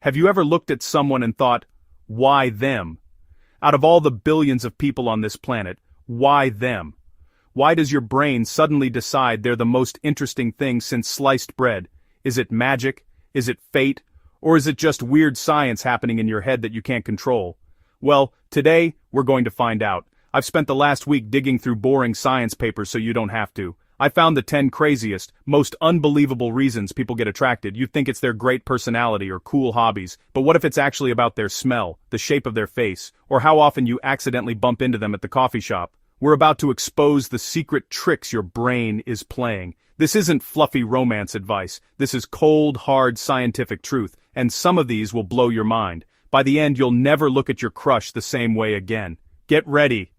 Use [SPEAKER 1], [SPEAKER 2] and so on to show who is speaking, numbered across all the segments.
[SPEAKER 1] Have you ever looked at someone and thought, why them? Out of all the billions of people on this planet, why them? Why does your brain suddenly decide they're the most interesting thing since sliced bread? Is it magic? Is it fate? Or is it just weird science happening in your head that you can't control? Well, today, we're going to find out. I've spent the last week digging through boring science papers so you don't have to. I found the 10 craziest, most unbelievable reasons people get attracted. You'd think it's their great personality or cool hobbies, but what if it's actually about their smell, the shape of their face, or how often you accidentally bump into them at the coffee shop? We're about to expose the secret tricks your brain is playing. This isn't fluffy romance advice. This is cold, hard scientific truth, and some of these will blow your mind. By the end, you'll never look at your crush the same way again. Get ready.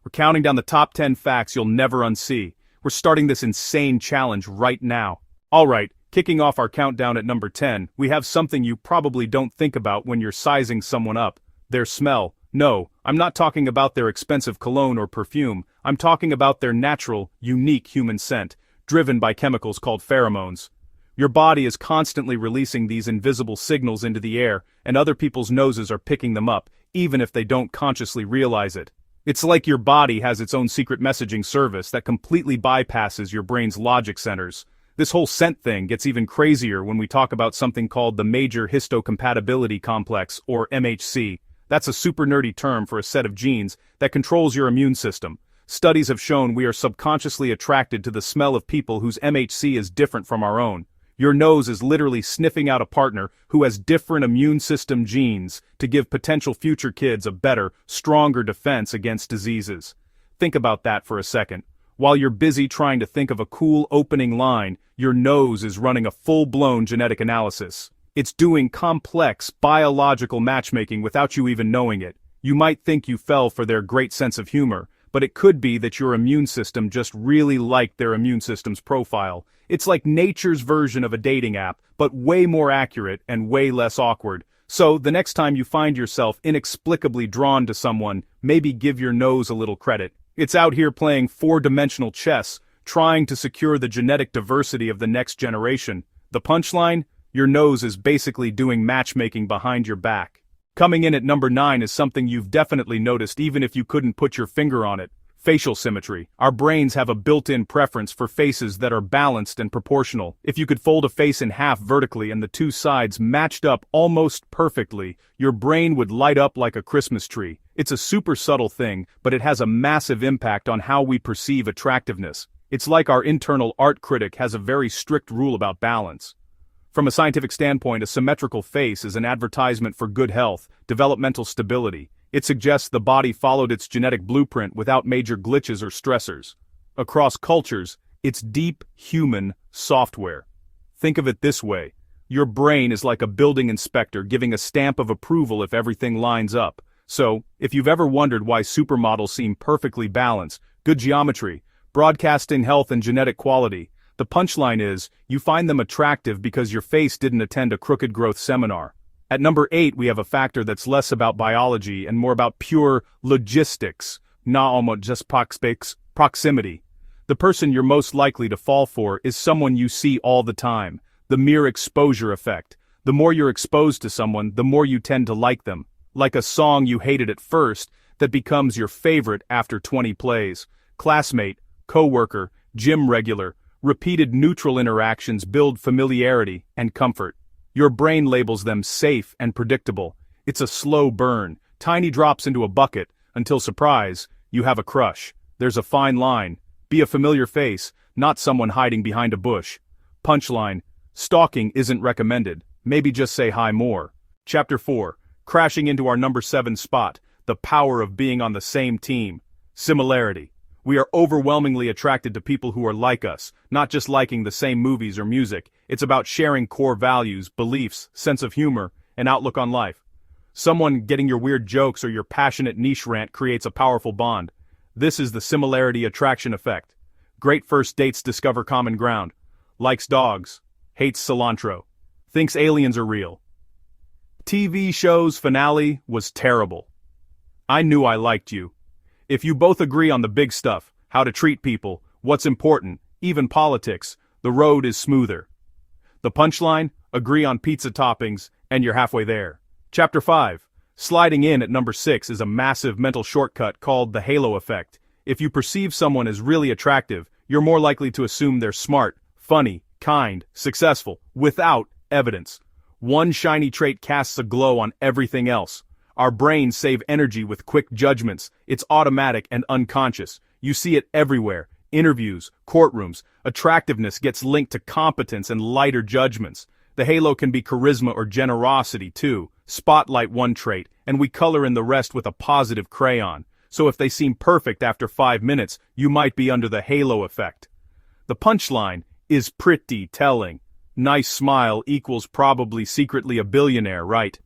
[SPEAKER 1] We're counting down the top 10 facts you'll never unsee. We're starting this insane challenge right now. Alright, kicking off our countdown at number 10, we have something you probably don't think about when you're sizing someone up. Their smell. No, I'm not talking about their expensive cologne or perfume. I'm talking about their natural, unique human scent, driven by chemicals called pheromones. Your body is constantly releasing these invisible signals into the air, and other people's noses are picking them up, even if they don't consciously realize it. It's like your body has its own secret messaging service that completely bypasses your brain's logic centers. This whole scent thing gets even crazier when we talk about something called the Major Histocompatibility Complex, or MHC. That's a super nerdy term for a set of genes that controls your immune system. Studies have shown we are subconsciously attracted to the smell of people whose MHC is different from our own. Your nose is literally sniffing out a partner who has different immune system genes to give potential future kids a better, stronger defense against diseases. Think about that for a second. While you're busy trying to think of a cool opening line, your nose is running a full-blown genetic analysis. It's doing complex biological matchmaking without you even knowing it. You might think you fell for their great sense of humor, but it could be that your immune system just really liked their immune system's profile. It's like nature's version of a dating app, but way more accurate and way less awkward. So, the next time you find yourself inexplicably drawn to someone, maybe give your nose a little credit. It's out here playing four-dimensional chess, trying to secure the genetic diversity of the next generation. The punchline? Your nose is basically doing matchmaking behind your back. Coming in at number 9 is something you've definitely noticed even if you couldn't put your finger on it. Facial symmetry. Our brains have a built-in preference for faces that are balanced and proportional. If you could fold a face in half vertically and the two sides matched up almost perfectly, your brain would light up like a Christmas tree. It's a super subtle thing, but it has a massive impact on how we perceive attractiveness. It's like our internal art critic has a very strict rule about balance. From a scientific standpoint, a symmetrical face is an advertisement for good health, developmental stability. It suggests the body followed its genetic blueprint without major glitches or stressors. Across cultures, it's deep human software. Think of it this way. Your brain is like a building inspector giving a stamp of approval if everything lines up. So, if you've ever wondered why supermodels seem perfectly balanced, good geometry, broadcasting health and genetic quality, the punchline is, you find them attractive because your face didn't attend a crooked growth seminar. At number 8 we have a factor that's less about biology and more about pure logistics, just proximity. The person you're most likely to fall for is someone you see all the time, the mere exposure effect. The more you're exposed to someone, the more you tend to like them. Like a song you hated at first that becomes your favorite after 20 plays. Classmate, coworker, gym regular, repeated neutral interactions build familiarity and comfort. Your brain labels them safe and predictable. It's a slow burn, tiny drops into a bucket, until surprise, you have a crush. There's a fine line. Be a familiar face, not someone hiding behind a bush. Punchline, stalking isn't recommended. Maybe just say hi more. Chapter 4, crashing into our number 7 spot, the power of being on the same team. Similarity. We are overwhelmingly attracted to people who are like us, not just liking the same movies or music. It's about sharing core values, beliefs, sense of humor, and outlook on life. Someone getting your weird jokes or your passionate niche rant creates a powerful bond. This is the similarity attraction effect. Great first dates discover common ground. Likes dogs. Hates cilantro. Thinks aliens are real. TV show's finale was terrible. I knew I liked you. If you both agree on the big stuff, how to treat people, what's important, even politics, the road is smoother. The punchline? Agree on pizza toppings, And you're halfway there. Chapter 5. Sliding in at number 6 is a massive mental shortcut called the halo effect. If you perceive someone as really attractive, you're more likely to assume they're smart, funny, kind, successful, without evidence. One shiny trait casts a glow on everything else. Our brains save energy with quick judgments. It's automatic and unconscious. You see it everywhere. Interviews, courtrooms. Attractiveness gets linked to competence and lighter judgments. The halo can be charisma or generosity too. Spotlight one trait, and we color in the rest with a positive crayon. So if they seem perfect after 5 minutes, you might be under the halo effect. The punchline is pretty telling. Nice smile equals probably secretly a billionaire, right?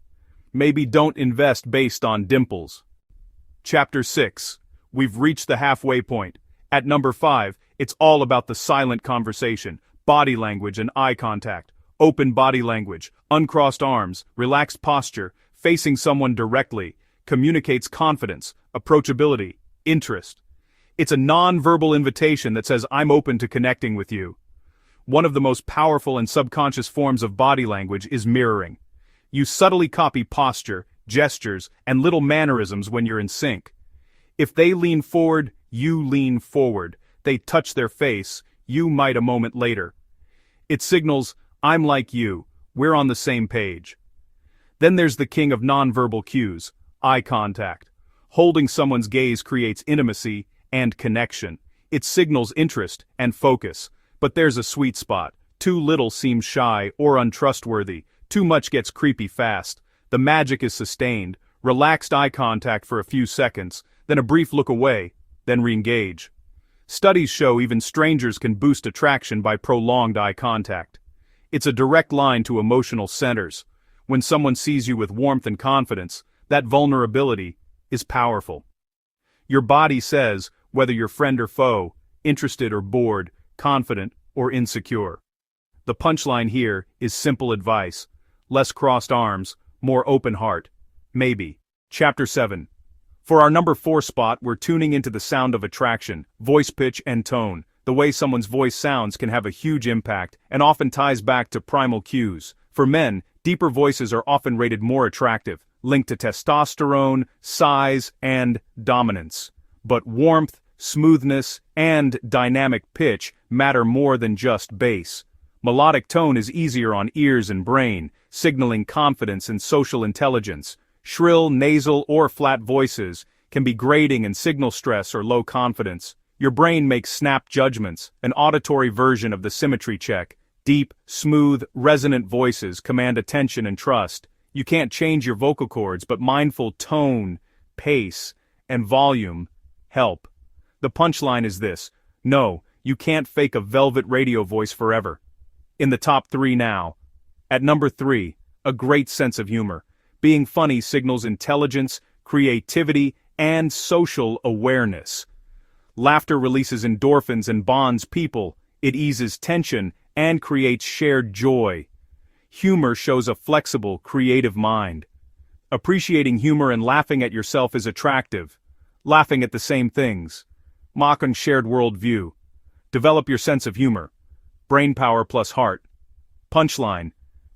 [SPEAKER 1] Maybe don't invest based on dimples. Chapter 6. We've reached the halfway point. At number 5, it's all about the silent conversation, body language and eye contact. Open body language, uncrossed arms, relaxed posture, facing someone directly, communicates confidence, approachability, interest. It's a non-verbal invitation that says I'm open to connecting with you. One of the most powerful and subconscious forms of body language is mirroring. You subtly copy posture, gestures, and little mannerisms when you're in sync. If they lean forward, you lean forward. They touch their face, you might a moment later. It signals, I'm like you, we're on the same page. Then there's the king of nonverbal cues, eye contact. Holding someone's gaze creates intimacy and connection. It signals interest and focus. But there's a sweet spot. Too little seems shy or untrustworthy. Too much gets creepy fast. The magic is sustained. Relaxed eye contact for a few seconds, then a brief look away, then re-engage. Studies show even strangers can boost attraction by prolonged eye contact. It's a direct line to emotional centers. When someone sees you with warmth and confidence, that vulnerability is powerful. Your body says, whether you're friend or foe, interested or bored, confident or insecure. The punchline here is simple advice. Less crossed arms, more open heart. Maybe. Chapter 7. For our number 4 spot, we're tuning into the sound of attraction, voice pitch and tone. The way someone's voice sounds can have a huge impact and often ties back to primal cues. For men, deeper voices are often rated more attractive, linked to testosterone, size, and dominance. But warmth, smoothness, and dynamic pitch matter more than just bass. Melodic tone is easier on ears and brain, signaling confidence and social intelligence. Shrill, nasal, or flat voices can be grating and signal stress or low confidence. Your brain makes snap judgments, an auditory version of the symmetry check. Deep, smooth, resonant voices command attention and trust. You can't change your vocal cords, but mindful tone, pace, and volume help. The punchline is this: no, you can't fake a velvet radio voice forever. In the top 3 now. At number 3, a great sense of humor. Being funny signals intelligence, creativity, and social awareness. Laughter releases endorphins and bonds people. It eases tension and creates shared joy. Humor shows a flexible, creative mind. Appreciating humor and laughing at yourself is attractive. Laughing at the same things. Mock on shared worldview. Develop your sense of humor. Brainpower plus heart. Punchline.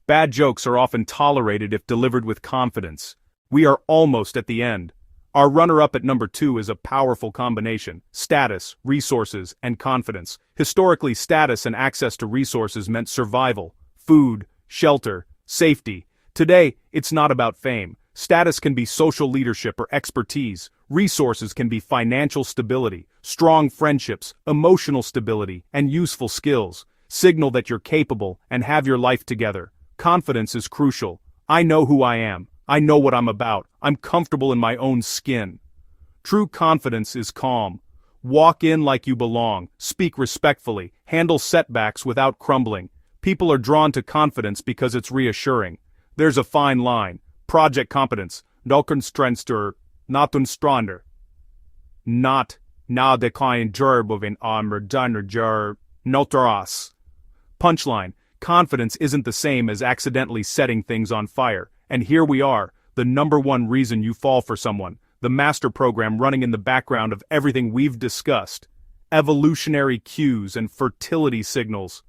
[SPEAKER 1] Bad jokes are often tolerated if delivered with confidence. We are almost at the end. Our runner-up at number 2 is a powerful combination: status, resources, and confidence. Historically, status and access to resources meant survival, food, shelter, safety. Today, it's not about fame. Status can be social leadership or expertise. Resources can be financial stability, strong friendships, emotional stability, and useful skills. Signal that you're capable and have your life together. Confidence is crucial. I know who I am. I know what I'm about. I'm comfortable in my own skin. True confidence is calm. Walk in like you belong. Speak respectfully. Handle setbacks without crumbling. People are drawn to confidence because it's reassuring. There's a fine line. Project competence. Nolkenstrenster, natunstrander. Not na decline gerb of an armor dunner ger notaras. Punchline. Confidence isn't the same as accidentally setting things on fire. And here we are, the number 1 reason you fall for someone, the master program running in the background of everything we've discussed. Evolutionary cues and fertility signals.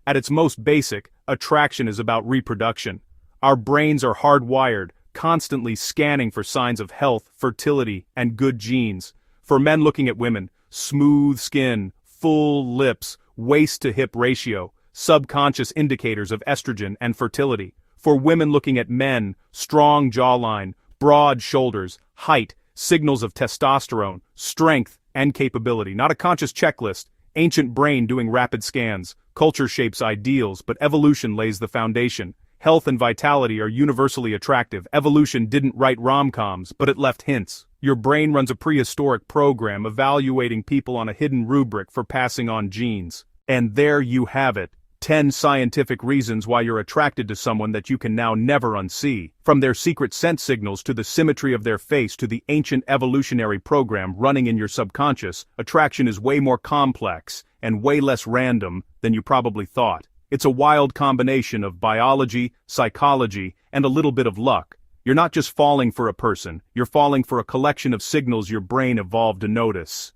[SPEAKER 1] At its most basic, attraction is about reproduction. Our brains are hardwired, constantly scanning for signs of health, fertility, and good genes. For men looking at women, smooth skin, full lips, waist-to-hip ratio, subconscious indicators of estrogen and fertility. For women looking at men, strong jawline, broad shoulders, height, signals of testosterone, strength, and capability. Not a conscious checklist, ancient brain doing rapid scans. Culture shapes ideals, but evolution lays the foundation. Health and vitality are universally attractive. Evolution didn't write rom-coms, but it left hints. Your brain runs a prehistoric program evaluating people on a hidden rubric for passing on genes. And there you have it. 10 scientific reasons why you're attracted to someone that you can now never unsee. From their secret scent signals to the symmetry of their face to the ancient evolutionary program running in your subconscious, attraction is way more complex and way less random than you probably thought. It's a wild combination of biology, psychology, and a little bit of luck. You're not just falling for a person, you're falling for a collection of signals your brain evolved to notice.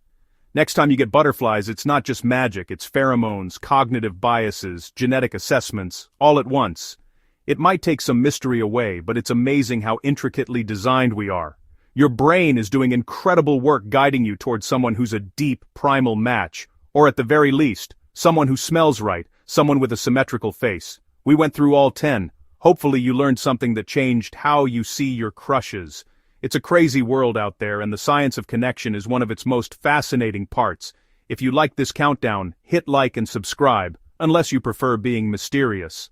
[SPEAKER 1] Next time you get butterflies, it's not just magic, it's pheromones, cognitive biases, genetic assessments, all at once. It might take some mystery away, but it's amazing how intricately designed we are. Your brain is doing incredible work guiding you towards someone who's a deep, primal match, or at the very least, someone who smells right, someone with a symmetrical face. We went through all 10. Hopefully you learned something that changed how you see your crushes. It's a crazy world out there, and the science of connection is one of its most fascinating parts. If you like this countdown, hit like and subscribe, unless you prefer being mysterious.